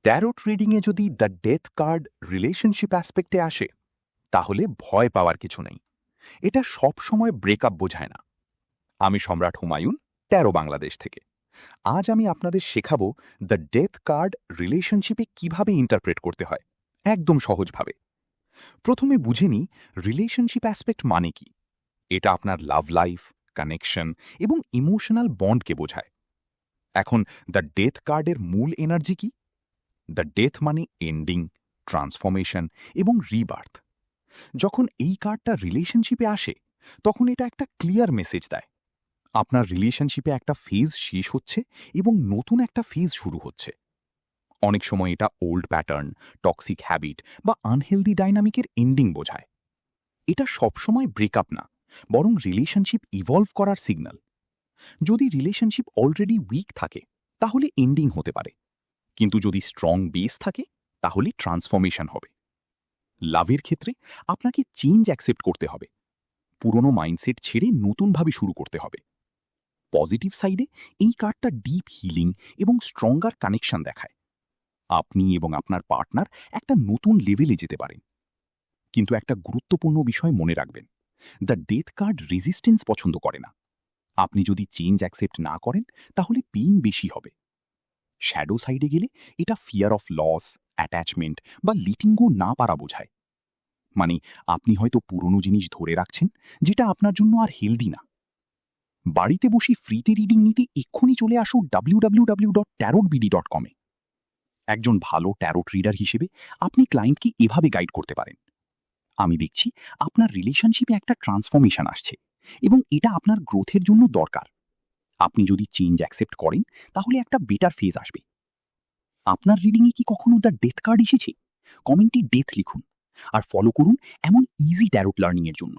Tarot রিডিংয়ে যদি the death card relationship অ্যাসপেক্টে আসে তাহলে ভয় পাওয়ার কিছু নেই। এটা সব সময় ব্রেকআপ বোঝায় না। আমি সম্রাট হুমায়ুন, ট্যারো বাংলাদেশ থেকে। আজ আমি আপনাদের শেখাবো দ্য ডেথ কার্ড রিলেশনশিপে কিভাবে ইন্টারপ্রেট করতে হয়, একদম সহজভাবে। প্রথমে বুঝে নিই রিলেশনশিপ অ্যাসপেক্ট মানে কি। এটা আপনার লাভ লাইফ, কানেকশন এবং ইমোশনাল বন্ডকে বোঝায়। এখন দ্য ডেথ কার্ডের মূল এনার্জি কি? দ্য ডেথ মানে এন্ডিং, ট্রান্সফরমেশন এবং রিবার্থ। যখন এই কার্ডটা রিলেশনশিপে আসে তখন এটা একটা ক্লিয়ার মেসেজ দেয় আপনার রিলেশনশিপে একটা ফেজ শেষ হচ্ছে এবং নতুন একটা ফেজ শুরু হচ্ছে। অনেক সময় এটা ওল্ড প্যাটার্ন, টক্সিক হ্যাবিট বা আনহেলদি ডাইনামিকের এন্ডিং বোঝায়। এটা সবসময় ব্রেকআপ না, বরং রিলেশনশিপ ইভলভ করার সিগন্যাল। যদি রিলেশনশিপ অলরেডি উইক থাকে তাহলে এন্ডিং হতে পারে, কিন্তু যদি স্ট্রং বেস থাকে তাহলে ট্রান্সফরমেশন হবে। লাভের ক্ষেত্রে আপনাকে চেঞ্জ অ্যাকসেপ্ট করতে হবে, পুরনো মাইন্ডসেট ছেড়ে নতুনভাবে শুরু করতে হবে। পজিটিভ সাইডে এই কার্ডটা ডিপ হিলিং এবং স্ট্রঙ্গার কানেকশন দেখায়। আপনি এবং আপনার পার্টনার একটা নতুন লেভেলে যেতে পারেন। কিন্তু একটা গুরুত্বপূর্ণ বিষয় মনে রাখবেন, দ্য ডেথ কার্ড রেজিস্ট্যান্স পছন্দ করে না। আপনি যদি চেঞ্জ অ্যাকসেপ্ট না করেন তাহলে পেইন বেশি হবে। শ্যাডো সাইডে গেলে এটা ফিয়ার অফ লস, অ্যাটাচমেন্ট বা লিটিং গো না পারা বোঝায়। মানে আপনি হয়তো পুরনো জিনিস ধরে রাখছেন যেটা আপনার জন্য আর হেলদি না। বাড়িতে বসে ফ্রিতে রিডিং নিতে এক্ষুনি চলে আসুন www.tarotbd.com এ। একজন ভালো ট্যারোট রিডার হিসেবে আপনি ক্লায়েন্টকে এভাবে গাইড করতে পারেন। আমি দেখছি আপনার রিলেশনশিপে একটা ট্রান্সফরমেশন আসছে এবং এটা আপনার গ্রোথের জন্য দরকার। আপনি যদি চেঞ্জ অ্যাকসেপ্ট করেন তাহলে একটা বেটার ফেজ আসবে। আপনার রিডিংয়ে কি কখনো দ্য ডেথ কার্ড এসেছে? কমেন্টে ডেথ লিখুন আর ফলো করুন এমন ইজি ট্যারোট লার্নিংয়ের জন্য।